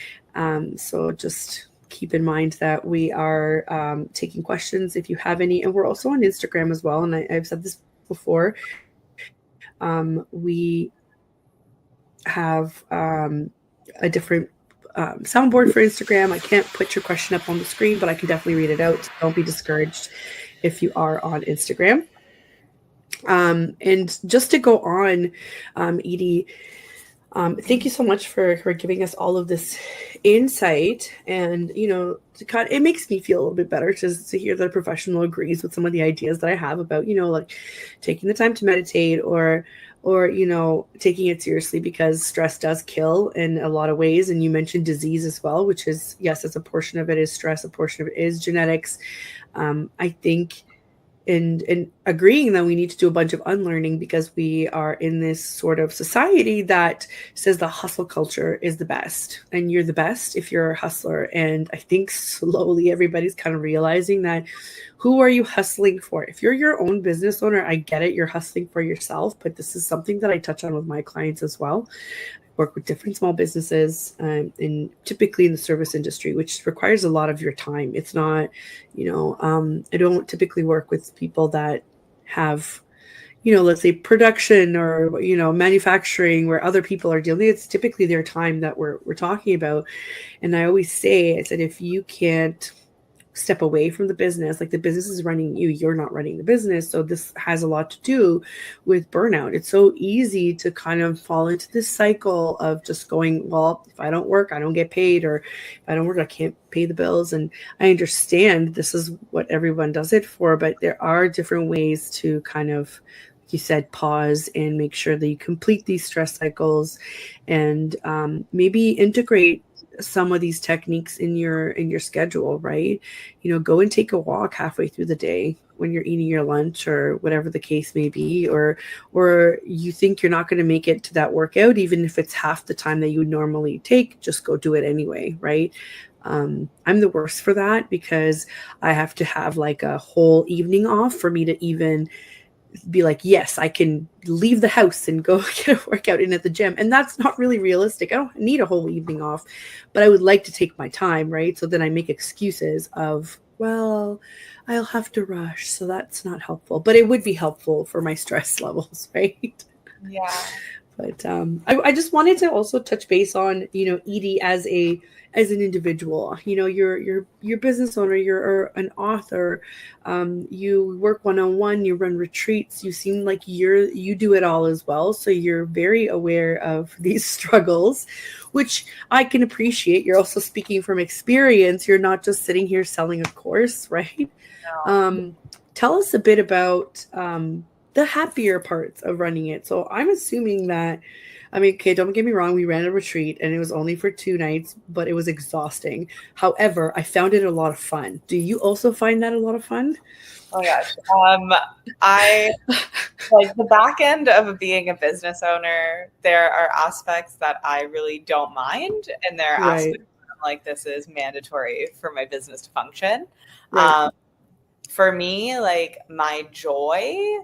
So just keep in mind that we are taking questions if you have any, and we're also on Instagram as well. And I've said this before. We have a different soundboard for Instagram. I can't put your question up on the screen, but I can definitely read it out. So don't be discouraged if you are on Instagram. And just to go on, Edie, thank you so much for giving us all of this insight, and it makes me feel a little bit better to hear that a professional agrees with some of the ideas that I have about like taking the time to meditate or taking it seriously, because stress does kill in a lot of ways. And you mentioned disease as well, which is, yes, as a portion of it is stress, a portion of it is genetics. I think and agreeing that we need to do a bunch of unlearning, because we are in this sort of society that says the hustle culture is the best, and you're the best if you're a hustler. And I think slowly everybody's kind of realizing that, who are you hustling for? If you're your own business owner, I get it, you're hustling for yourself, but this is something that I touch on with my clients as well. Work with different small businesses, typically in the service industry, which requires a lot of your time. It's not, I don't typically work with people that have, let's say production or, manufacturing, where other people are dealing. It's typically their time that we're talking about. And I always say, I said, if you can't step away from the business, like the business is running you, you're not running the business. So this has a lot to do with burnout. It's so easy to kind of fall into this cycle of just going, well, if I don't work, I don't get paid, or if I don't work, I can't pay the bills. And I understand this is what everyone does it for, but there are different ways to kind of, like you said, pause and make sure that you complete these stress cycles, and maybe integrate some of these techniques in your schedule, right? Go and take a walk halfway through the day when you're eating your lunch, or whatever the case may be, or you think you're not going to make it to that workout, even if it's half the time that you would normally take, just go do it anyway, right? I'm the worst for that, because I have to have like a whole evening off for me to even be like, yes, I can leave the house and go get a workout in at the gym. And that's not really realistic. I don't need a whole evening off, but I would like to take my time, right? So then I make excuses of, well, I'll have to rush. So that's not helpful, but it would be helpful for my stress levels, right? Yeah. But I just wanted to also touch base on, Edie as an individual. You're business owner, you're an author, you work one-on-one, you run retreats. You seem like you do it all as well. So you're very aware of these struggles, which I can appreciate. You're also speaking from experience. You're not just sitting here selling a course, right? No. Tell us a bit about the happier parts of running it. So I'm assuming that, okay, don't get me wrong, we ran a retreat and it was only for 2 nights, but it was exhausting. However, I found it a lot of fun. Do you also find that a lot of fun? Oh gosh. I like the back end of being a business owner. There are aspects that I really don't mind, and there are aspects that I'm like, this is mandatory for my business to function. Right. For me, like my joy,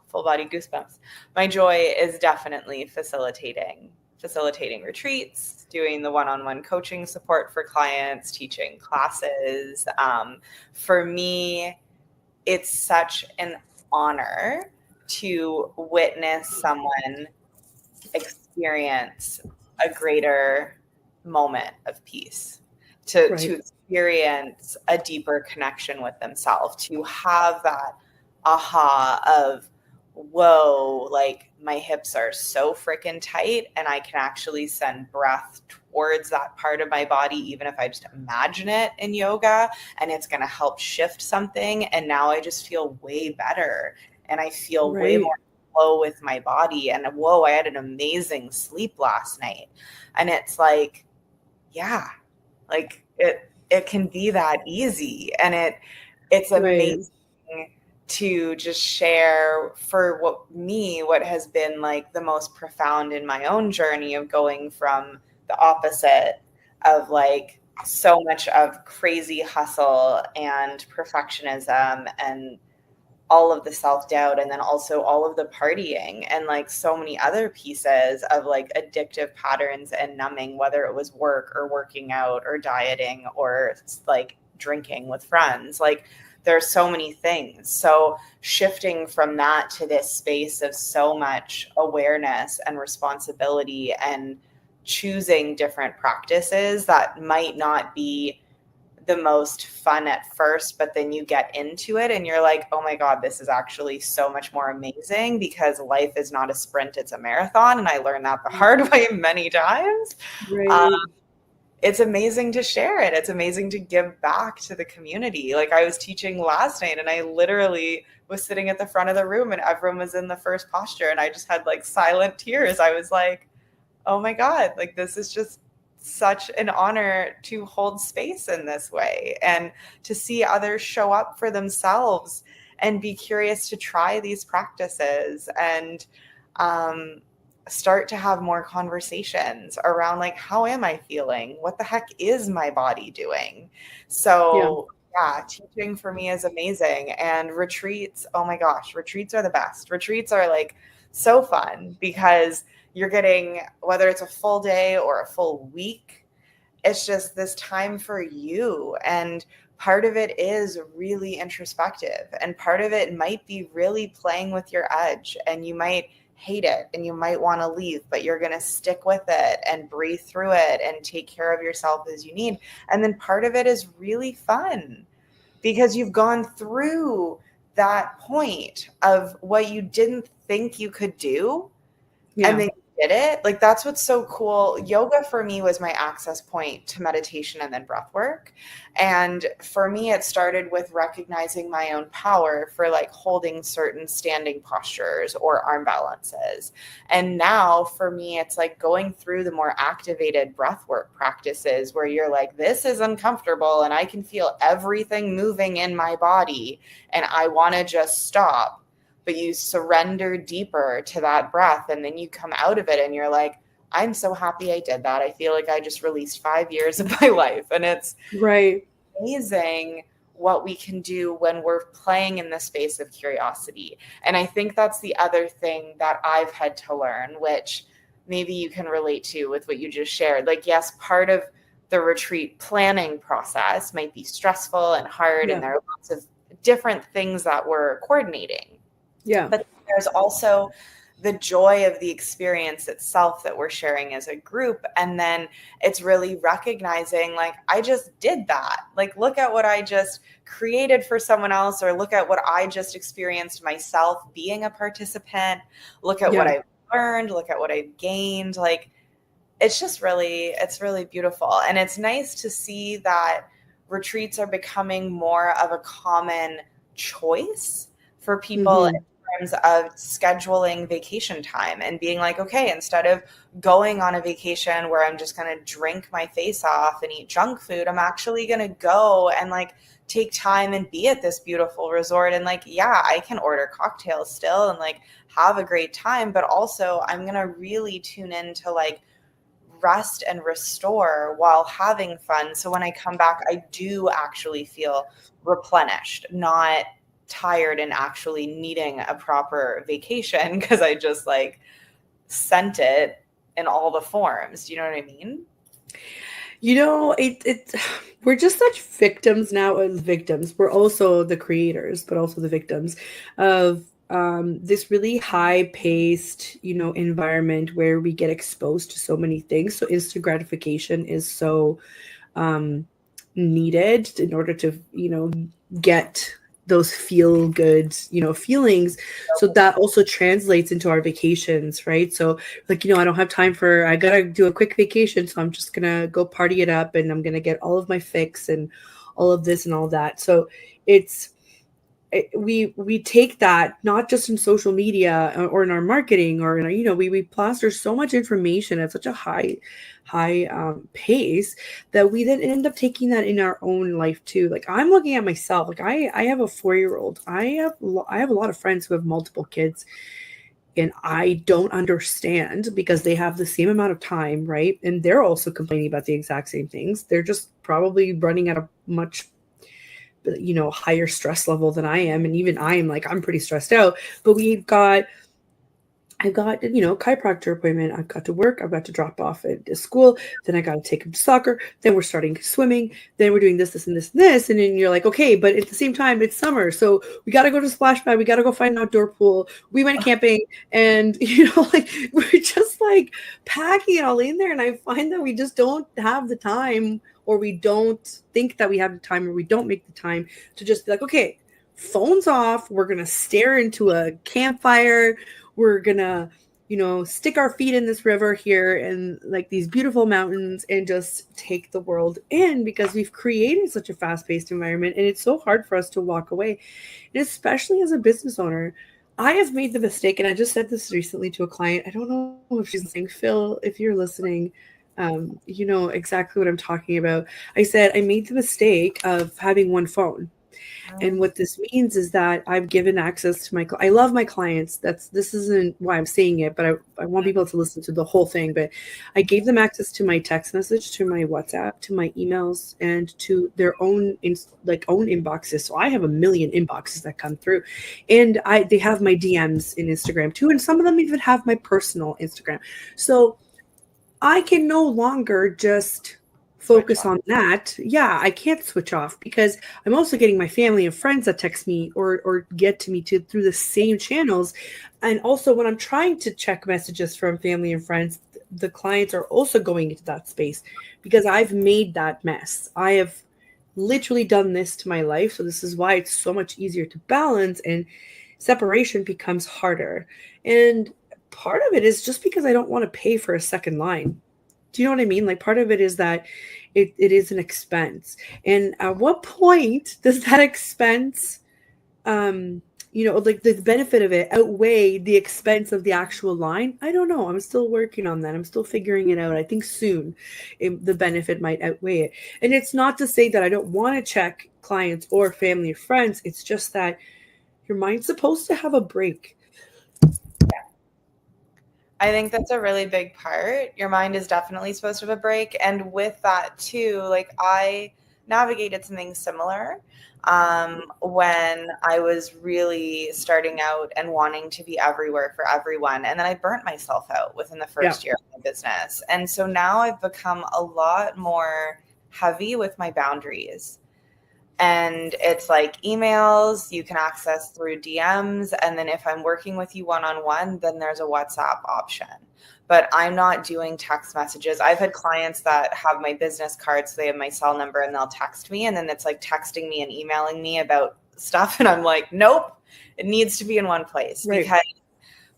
full body goosebumps. My joy is definitely facilitating retreats, doing the one-on-one coaching support for clients, teaching classes. For me, it's such an honor to witness someone experience a greater moment of peace, to experience a deeper connection with themselves, to have that aha of, whoa, like my hips are so freaking tight and I can actually send breath towards that part of my body, even if I just imagine it in yoga, and it's going to help shift something. And now I just feel way better, and I feel way more flow with my body. And whoa, I had an amazing sleep last night. And it's like, yeah, like it can be that easy. And it's amazing to just share for what has been like the most profound in my own journey of going from the opposite of like so much of crazy hustle and perfectionism and all of the self-doubt, and then also all of the partying and like so many other pieces of like addictive patterns and numbing, whether it was work or working out or dieting or like drinking with friends. Like there's so many things. So shifting from that to this space of so much awareness and responsibility and choosing different practices that might not be the most fun at first, but then you get into it and you're like, oh my God, this is actually so much more amazing, because life is not a sprint, it's a marathon. And I learned that the hard way many times. Right. It's amazing to share it. It's amazing to give back to the community. Like I was teaching last night and I literally was sitting at the front of the room and everyone was in the first posture and I just had like silent tears. I was like, oh my God, like this is just such an honor to hold space in this way and to see others show up for themselves and be curious to try these practices and start to have more conversations around like, how am I feeling? What the heck is my body doing? So yeah, teaching for me is amazing. And retreats, oh my gosh, retreats are the best. Retreats are like so fun because you're getting, whether it's a full day or a full week, it's just this time for you. And part of it is really introspective. And part of it might be really playing with your edge. And you might hate it and you might want to leave, but you're going to stick with it and breathe through it and take care of yourself as you need. And then part of it is really fun because you've gone through that point of what you didn't think you could do. And then you did it. Like that's what's so cool. Yoga for me was my access point to meditation and then breath work. And for me, it started with recognizing my own power for like holding certain standing postures or arm balances. And now for me, it's like going through the more activated breath work practices where you're like, this is uncomfortable and I can feel everything moving in my body and I want to just stop. But you surrender deeper to that breath and then you come out of it and you're like, I'm so happy I did that. I feel like I just released 5 years of my life. And it's amazing what we can do when we're playing in the space of curiosity. And I think that's the other thing that I've had to learn, which maybe you can relate to with what you just shared. Like, yes, part of the retreat planning process might be stressful and hard, and there are lots of different things that we're coordinating. But there's also the joy of the experience itself that we're sharing as a group. And then it's really recognizing like, I just did that. Like, look at what I just created for someone else, or look at what I just experienced myself being a participant. Look at what I've learned, look at what I've gained. Like, it's just really, it's really beautiful. And it's nice to see that retreats are becoming more of a common choice for people in terms of scheduling vacation time and being like, okay, instead of going on a vacation where I'm just going to drink my face off and eat junk food, I'm actually going to go and like take time and be at this beautiful resort. And like, yeah, I can order cocktails still and like have a great time, but also I'm going to really tune into like rest and restore while having fun. So when I come back, I do actually feel replenished, not tired and actually needing a proper vacation because I just like sent it in all the forms. Do you know what I mean? You know, we're just such victims now as victims. We're also the creators, but also the victims of this really high-paced, environment where we get exposed to so many things. So instant gratification is so needed in order to, get those feel good, feelings. So that also translates into our vacations, right? So like, I don't have time I gotta do a quick vacation. So I'm just gonna go party it up and I'm gonna get all of my fix and all of this and all that. So it's we take that not just in social media or in our marketing or in our, we plaster so much information at such a high pace that we then end up taking that in our own life too. Like I'm looking at myself, like I have a 4-year-old. I have a lot of friends who have multiple kids, and I don't understand because they have the same amount of time, right? And they're also complaining about the exact same things. They're just probably running at a much higher stress level than I am. And even I am like, I'm pretty stressed out, but I've got, chiropractor appointment. I've got to work. I've got to drop off at school. Then I got to take him to soccer. Then we're starting swimming. Then we're doing this, this, and this, and this. And then you're like, okay, but at the same time, it's summer. So we got to go to splash pad. We got to go find an outdoor pool. We went camping and, like we're just like packing it all in there. And I find that we just don't have the time, or we don't think that we have the time, or we don't make the time to just be like, okay, phones off. We're going to stare into a campfire. We're gonna, stick our feet in this river here and like these beautiful mountains and just take the world in, because we've created such a fast-paced environment and it's so hard for us to walk away. And especially as a business owner, I have made the mistake, and I just said this recently to a client. I don't know if she's listening. Phil, if you're listening, you know exactly what I'm talking about. I said I made the mistake of having one phone. And what this means is that I've given access to I love my clients. This isn't why I'm saying it, but I want people to listen to the whole thing. But I gave them access to my text message, to my WhatsApp, to my emails, and to their own inboxes. So I have a million inboxes that come through, and they have my DMs in Instagram too. And some of them even have my personal Instagram. So I can no longer just focus on that. Yeah, I can't switch off, because I'm also getting my family and friends that text me or get to me through the same channels. And also when I'm trying to check messages from family and friends, the clients are also going into that space, because I've made that mess. I have literally done this to my life. So this is why it's so much easier to balance, and separation becomes harder. And part of it is just because I don't want to pay for a second line. Do you know what I mean? Like part of it is that it is an expense. And at what point does that expense, like the benefit of it outweigh the expense of the actual line? I don't know. I'm still working on that. I'm still figuring it out. I think soon the benefit might outweigh it. And it's not to say that I don't want to check clients or family or friends. It's just that your mind's supposed to have a break. I think that's a really big part. Your mind is definitely supposed to have a break. And with that too, like I navigated something similar when I was really starting out and wanting to be everywhere for everyone. And then I burnt myself out within the first year of my business. And so now I've become a lot more heavy with my boundaries. And it's like emails you can access through DMs. And then if I'm working with you one-on-one, then there's a WhatsApp option. But I'm not doing text messages. I've had clients that have my business card, so they have my cell number and they'll text me. And then it's like texting me and emailing me about stuff. And I'm like, nope, it needs to be in one place. Right. Because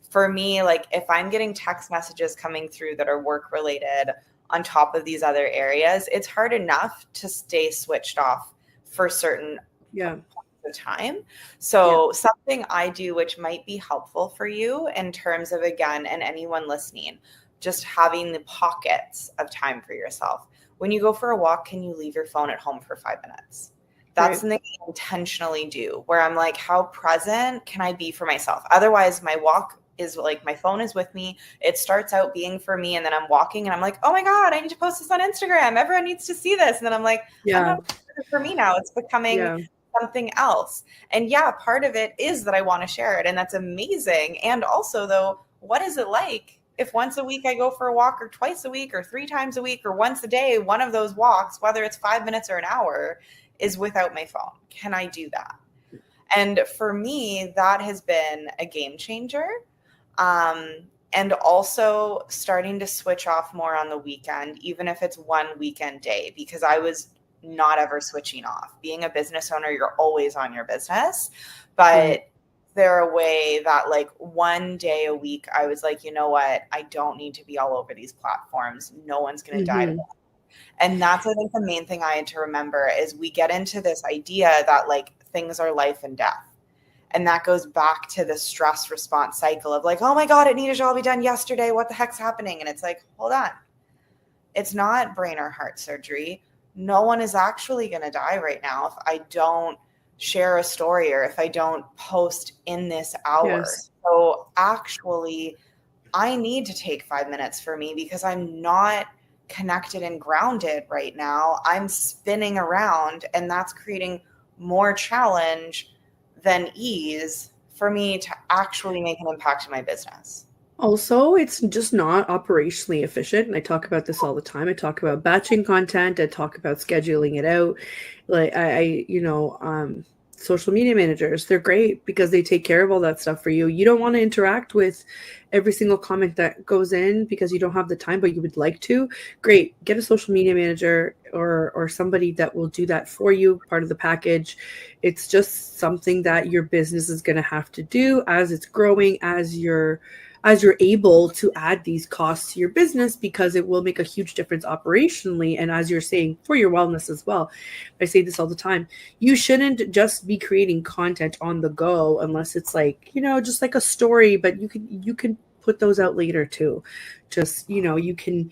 for me, like if I'm getting text messages coming through that are work related on top of these other areas, it's hard enough to stay switched off for certain points of time. So something I do, which might be helpful for you in terms of, again, and anyone listening, just having the pockets of time for yourself. When you go for a walk, can you leave your phone at home for 5 minutes? That's something I intentionally do, where I'm like, how present can I be for myself? Otherwise, my walk is like my phone is with me. It starts out being for me, and then I'm walking and I'm like, oh my God, I need to post this on Instagram. Everyone needs to see this. And then I'm like, I'm not for me now. It's becoming something else. And part of it is that I want to share it, and that's amazing. And also though, what is it like if once a week I go for a walk, or twice a week, or 3 times a week, or once a day, one of those walks, whether it's 5 minutes or an hour, is without my phone? Can I do that? And for me, that has been a game changer. And also starting to switch off more on the weekend, even if it's one weekend day, because I was not ever switching off. Being a business owner, you're always on your business, but there a way that like one day a week, I was like, you know what? I don't need to be all over these platforms. No one's going to die tomorrow. And that's, I think, the main thing I had to remember is we get into this idea that like things are life and death. And that goes back to the stress response cycle of like, oh my God, it needed to all be done yesterday. What the heck's happening? And it's like, hold on. It's not brain or heart surgery. No one is actually going to die right now if I don't share a story or if I don't post in this hour. Yes. So actually, I need to take 5 minutes for me because I'm not connected and grounded right now. I'm spinning around, and that's creating more challenge than ease for me to actually make an impact in my business. Also, it's just not operationally efficient. And I talk about this all the time. I talk about batching content. I talk about scheduling it out. Like social media managers, they're great because they take care of all that stuff for you. You don't want to interact with every single comment that goes in because you don't have the time, but you would like to. Great. Get a social media manager or somebody that will do that for you, part of the package. It's just something that your business is going to have to do as it's growing, as you're able to add these costs to your business, because it will make a huge difference operationally. And as you're saying, for your wellness as well. I say this all the time. You shouldn't just be creating content on the go unless it's like, just like a story, but you can put those out later too. Just, you can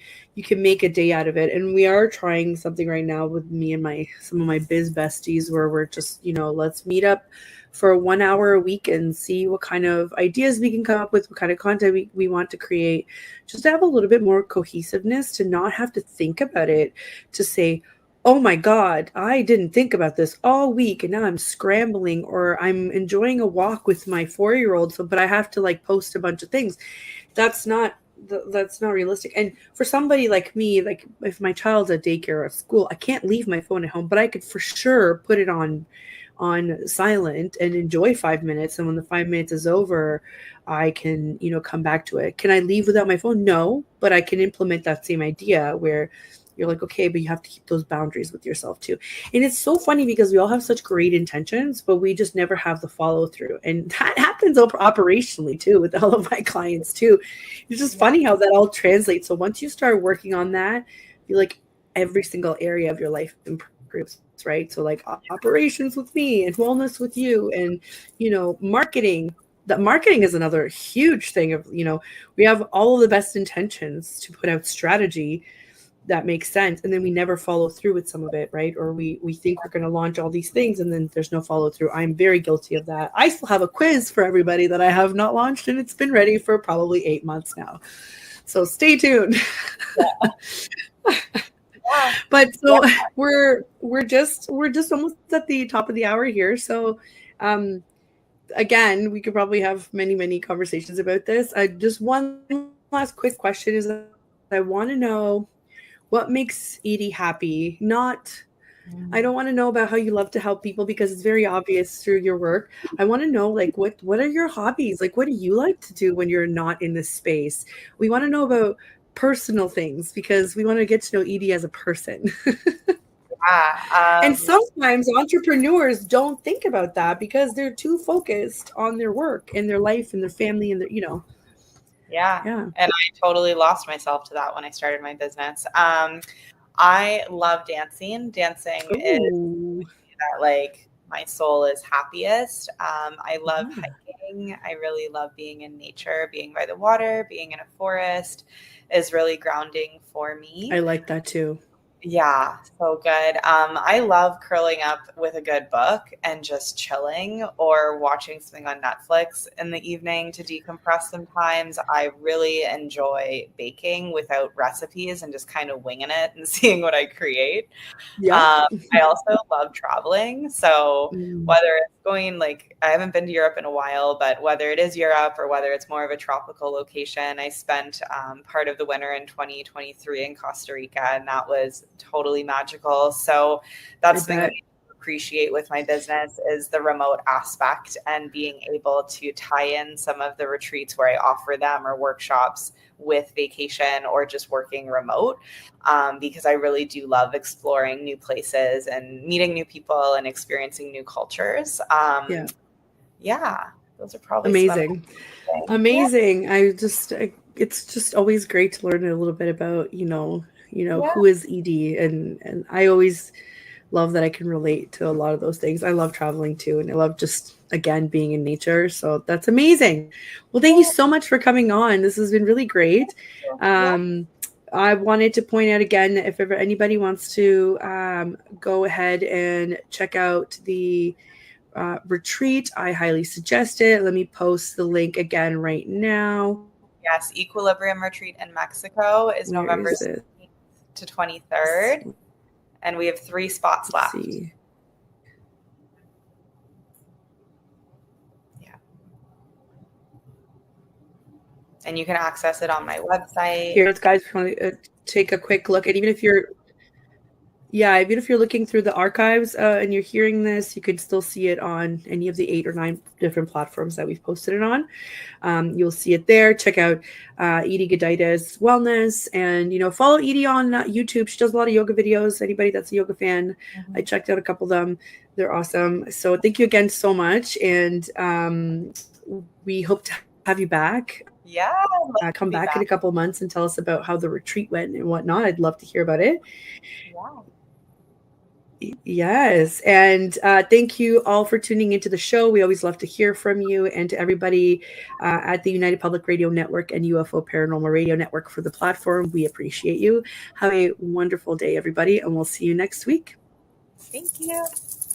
make a day out of it. And we are trying something right now with me and some of my biz besties where we're just, let's meet up for 1 hour a week and see what kind of ideas we can come up with, what kind of content we want to create, just to have a little bit more cohesiveness, to not have to think about it, to say, oh my God, I didn't think about this all week and now I'm scrambling, or I'm enjoying a walk with my 4-year-old, but I have to like post a bunch of things. That's not realistic. And for somebody like me, like if my child's at daycare or at school, I can't leave my phone at home, but I could for sure put it on silent and enjoy 5 minutes. And when the 5 minutes is over, I can, come back to it. Can I leave without my phone? No, but I can implement that same idea where you're like, okay, but you have to keep those boundaries with yourself too. And it's so funny because we all have such great intentions, but we just never have the follow through. And that happens operationally too with all of my clients too. It's just funny how that all translates. So once you start working on that, you like every single area of your life improves. Right? So like operations with me and wellness with you, and, marketing. That marketing is another huge thing of, we have all of the best intentions to put out strategy that makes sense. And then we never follow through with some of it. Right. Or we think we're going to launch all these things and then there's no follow through. I'm very guilty of that. I still have a quiz for everybody that I have not launched, and it's been ready for probably 8 months now. So stay tuned. Yeah. But so we're just almost at the top of the hour here. So again, we could probably have many conversations about this. Just one last quick question is, I want to know what makes Edie happy. I don't want to know about how you love to help people because it's very obvious through your work. I want to know, like, what are your hobbies? Like, what do you like to do when you're not in this space? We want to know about personal things because we want to get to know Edie as a person. And sometimes entrepreneurs don't think about that because they're too focused on their work and their life and their family and their, Yeah. And I totally lost myself to that when I started my business. I love dancing. Dancing is that, like, my soul is happiest. I love hiking. I really love being in nature, being by the water, being in a forest is really grounding for me. I like that too. Yeah, so good. I love curling up with a good book and just chilling or watching something on Netflix in the evening to decompress sometimes. I really enjoy baking without recipes and just kind of winging it and seeing what I create. Yeah. I also love traveling. So whether it's going, like, I haven't been to Europe in a while, but whether it is Europe or whether it's more of a tropical location, I spent part of the winter in 2023 in Costa Rica, and that was totally magical. So that's something that I appreciate with my business is the remote aspect and being able to tie in some of the retreats where I offer them or workshops with vacation or just working remote, because I really do love exploring new places and meeting new people and experiencing new cultures. Yeah, those are probably amazing. It's just always great to learn a little bit about, who is Edie. And I always love that I can relate to a lot of those things. I love traveling too, and I love just, again, being in nature. So that's amazing. Well, thank you so much for coming on. This has been really great. I wanted to point out again, if ever anybody wants to go ahead and check out the retreat, I highly suggest it. Let me post the link again right now. Yes, Equilibrium Retreat in Mexico is November 16th to 23rd. And we have 3 spots left. Yeah. And you can access it on my website. Here, guys, take a quick look. And even if you're looking through the archives and you're hearing this, you can still see it on any of the 8 or 9 different platforms that we've posted it on. You'll see it there. Check out Edie Gudaitis Wellness, and follow Edie on YouTube. She does a lot of yoga videos. Anybody that's a yoga fan, I checked out a couple of them. They're awesome. So thank you again so much, and we hope to have you back. Yeah, come back in a couple of months and tell us about how the retreat went and whatnot. I'd love to hear about it. Yeah. Yes. And thank you all for tuning into the show. We always love to hear from you, and to everybody at the United Public Radio Network and UFO Paranormal Radio Network for the platform. We appreciate you. Have a wonderful day, everybody, and we'll see you next week. Thank you.